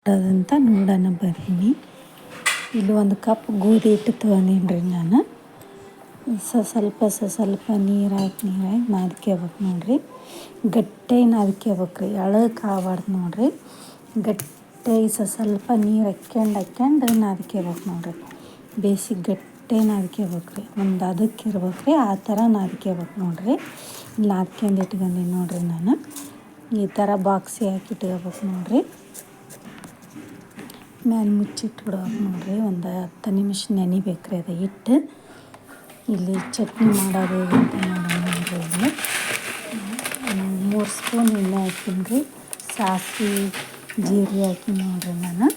ಮಾಡೋದಂತ ನೋಡೋಣ ಬರ್ರಿ. ಇಲ್ಲಿ ಒಂದು ಕಪ್ ಗೋಧಿ ಹಿಟ್ಟು ತೊಗೊಂಡೀನಿ ನಾನು. ಸ್ವಲ್ಪ ನೀರು ಹಾಕಿ ನಾದ್ಕೋಬೇಕು ನೋಡಿರಿ. ಗಟ್ಟಿಯಾಗಿ ನಾದ್ಕೋಬೇಕ್ರಿ, ಎಳಕ್ಕೆ ಆಗ್ಬಾರ್ದು ನೋಡಿರಿ. ಗಟ್ಟಿಯಾಗಿ ಸ್ವಲ್ಪ ನೀರು ಹಾಕ್ಯಂಡು ನಾದ್ಕೋಬೇಕು ನೋಡಿರಿ. ಬೇಸಿ ಗಟ್ಟಿಯಾಗಿ ನಾದ್ಕೋಬೇಕ್ರಿ, ಒಂದು ಅದಕ್ಕೆ ಇರ್ಬೇಕ್ರಿ, ಆ ಥರ ನಾದ್ಕೋಬೇಕು ನೋಡಿರಿ. ನಾದ್ಕೊಂಡು ಇಟ್ಕೊಂಡೀನಿ ನೋಡಿರಿ ನಾನು. ಈ ಥರ ಬಾಕ್ಸಿಗೆ ಹಾಕಿ ಇಟ್ಕೋಬೇಕು ನೋಡಿರಿ. ಮೇಲೆ ಮುಚ್ಚಿಟ್ಬಿಡ್ಬೇಕು ನೋಡಿರಿ. ಒಂದು 10 ನಿಮಿಷ ನೆನಿಬೇಕ್ರಿ ಅದು ಹಿಟ್ಟು. ಇಲ್ಲಿ ಚಟ್ನಿ ಮಾಡೋದು ಅಂತ ನೋಡಿರಿ. ಇಲ್ಲಿ 3 ಸ್ಪೂನ್ ಎಣ್ಣೆ ಹಾಕೀನಿ ರೀ. ಸಾಸಿವೆ ಜೀರಿಗೆ ಹಾಕಿ ನೋಡಿರಿ ನಾನು.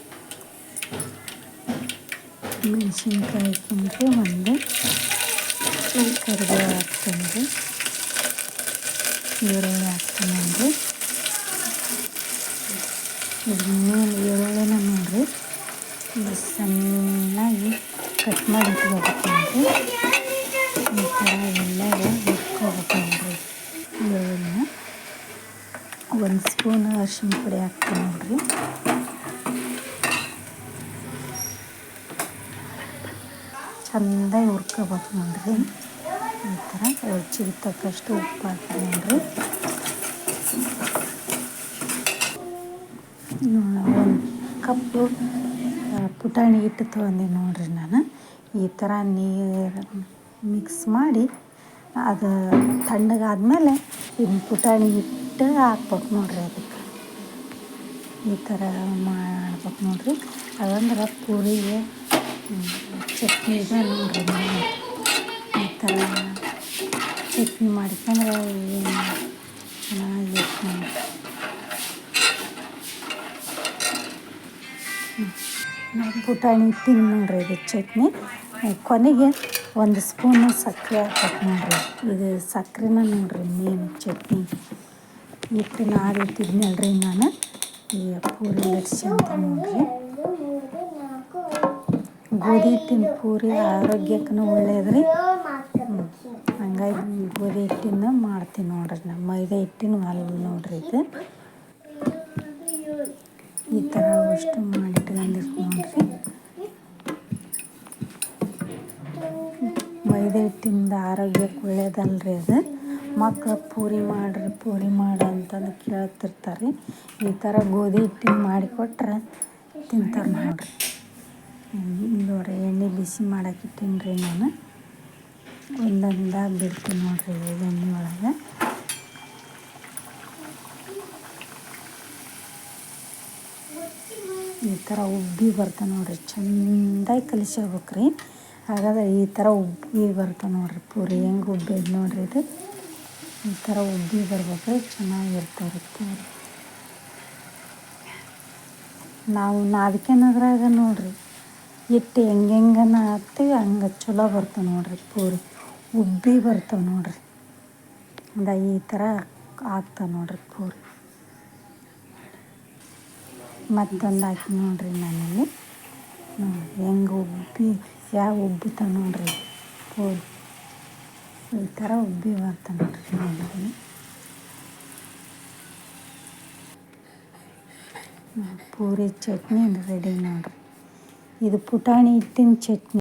ಮೆಣಸಿನ್ಕಾಯಿ ಹಾಕೀನಿ ರೀ. ಒಂದು ಕರಿಬೇವು ಹಾಕ್ತೀನಿ ರೀ. ಈರುಳ್ಳಿ ಹಾಕ್ತೀನಿ ನೋಡಿರಿ. ಈರುಳ್ಳಿನ ನೋಡಿರಿ ಸಣ್ಣಾಗಿ ಕಟ್ ಮಾಡಿ ಇಟ್ಕೋಬೇಕು ನೋಡಿರಿ. ಈ ಥರ ಎಲ್ಲ ಹುರ್ಕೋಬೇಕು ನೋಡಿರಿ. ಈರುಳ್ಳಿನ 1 ಸ್ಪೂನ್ ಅರಿಶಿಣ ಪುಡಿ ಹಾಕ್ತೀನಿ ನೋಡಿರಿ. ಚೆಂದಾಗಿ ಹುರ್ಕೋಬೇಕು ನೋಡಿರಿ. ಈ ಥರ ರುಚಿಗೆ ತಕ್ಕಷ್ಟು ಉಪ್ಪು ಹಾಕ್ತೀನಿ ನೋಡಿರಿ. 1 ಕಪ್ಪು ಪುಟಾಣಿ ಹಿಟ್ಟು ತೊಗೊಂಡು ನೋಡಿರಿ ನಾನು. ಈ ಥರ ನೀರು ಮಿಕ್ಸ್ ಮಾಡಿ ಅದು ತಣ್ಣಗಾದ್ಮೇಲೆ ಇನ್ನು ಪುಟಾಣಿ ಹಿಟ್ಟು ಹಾಕ್ಬೇಕು ನೋಡಿರಿ. ಅದಕ್ಕೆ ಈ ಥರ ಮಾಡ್ಬೇಕು ನೋಡಿರಿ. ಅದಂದ್ರೆ ಪೂರಿಗೆ ಚಟ್ನಿಗೆ ನೋಡಿರಿ. ಈ ಥರ ಚಟ್ನಿ ಮಾಡ್ಕೊಂಡ್ರೆ ಚೆನ್ನಾಗಿರುತ್ತೆ ನೋಡಿರಿ. ಪುಟಾಣಿ ಹಿಟ್ಟಿನ ನೋಡಿರಿ ಇದು ಚಟ್ನಿ. ಕೊನೆಗೆ 1 ಸ್ಪೂನು ಸಕ್ಕರೆ ಹಾಕ್ಬೇಕು ನೋಡಿರಿ. ಇದು ಸಕ್ಕರೆನ ನೋಡಿರಿ ಮೇನ್ ಚಟ್ನಿ. ಹಿಟ್ಟು ನಾದಿಟ್ಟಿದ್ನಲ್ರಿ ನಾನು. ಈ ಪೂರಿ ಲಟ್ಸಿ ಅಂತ ನೋಡಿರಿ. ಗೋಧಿ ಹಿಟ್ಟಿನ ಪೂರಿ ಆರೋಗ್ಯಕ್ಕೂ ಒಳ್ಳೆಯದ್ರಿ. ಹಂಗಾಗಿ ಗೋಧಿ ಹಿಟ್ಟಿನ ಮಾಡ್ತೀನಿ ನೋಡಿರಿ ನಾನು. ಮೈದಾ ಹಿಟ್ಟಿನ ಅಲ್ಲ ನೋಡಿರಿ ಇದು. ಈ ಥರ ಅಷ್ಟು ಮಾಡಿಟ್ಕೊಂಡಿರ್ತೀನಿ ನೋಡಿರಿ. ಮೈದಾ ಹಿಟ್ಟಿಂದ ಆರೋಗ್ಯಕ್ಕೆ ಒಳ್ಳೇದಲ್ರಿ ಅದು. ಮಕ್ಕಳು ಪೂರಿ ಮಾಡು ಅಂತಂದು ಕೇಳ್ತಿರ್ತಾರೆ. ಈ ಥರ ಗೋಧಿ ಹಿಟ್ಟಿನ ಮಾಡಿಕೊಟ್ರೆ ತಿಂತಾರೆ ನೋಡಿರಿ. ನೋಡಿರಿ ಎಣ್ಣೆ ಬಿಸಿ ಮಾಡಕ್ಕೆ ಇಟ್ಟೀನಿ ರೀ ನಾನು. ಒಂದೊಂದಾಗಿ ಬಿಡ್ತೀನಿ ನೋಡಿರಿ ಎಣ್ಣೆ ಒಳಗೆ. ಈ ಥರ ಉಬ್ಬಿ ಬರ್ತವೆ ನೋಡಿರಿ. ಚೆಂದಾಗಿ ಕಲಿಸ್ಕೋಬೇಕ್ರಿ. ಹಾಗಾದ್ರೆ ಈ ಥರ ಉಬ್ಬಿ ಬರ್ತವೆ ನೋಡಿರಿ. ಪೂರಿ ಹೆಂಗೆ ಉಬ್ಬಿದ್ ನೋಡಿರಿ ಇದು. ಈ ಥರ ಉಬ್ಬಿ ಬರ್ಬೇಕ್ರಿ. ಚೆನ್ನಾಗಿರ್ತಾವೆ ಪೂರಿ. ನಾವು ನಾದ್ಕೊಳೋದ್ರಾಗ ನೋಡಿರಿ ಹಿಟ್ಟು ಹೆಂಗನ ಹಾಕ್ತೀವಿ ಹಂಗೆ ಚಲೋ ಬರ್ತವೆ ನೋಡಿರಿ. ಪೂರಿ ಉಬ್ಬಿ ಬರ್ತವೆ ನೋಡಿರಿ. ಈ ಥರ ಆಗ್ತವೆ ನೋಡಿರಿ ಪೂರಿ. ಮತ್ತೊಂದು ಹಾಕಿ ನೋಡಿರಿ ನಾನಲ್ಲಿ. ಹೆಂಗೆ ಉಬ್ಬುತ್ತಾವೆ ನೋಡಿರಿ ಪೂರಿ. ಈ ಥರ ಉಬ್ಬಿ ಬರ್ತವೆ ನೋಡಿರಿ. ಪೂರಿ ಚಟ್ನಿ ರೆಡಿ ನೋಡಿರಿ. ಇದು ಪುಟಾಣಿ ಹಿಟ್ಟಿನ ಚಟ್ನಿ.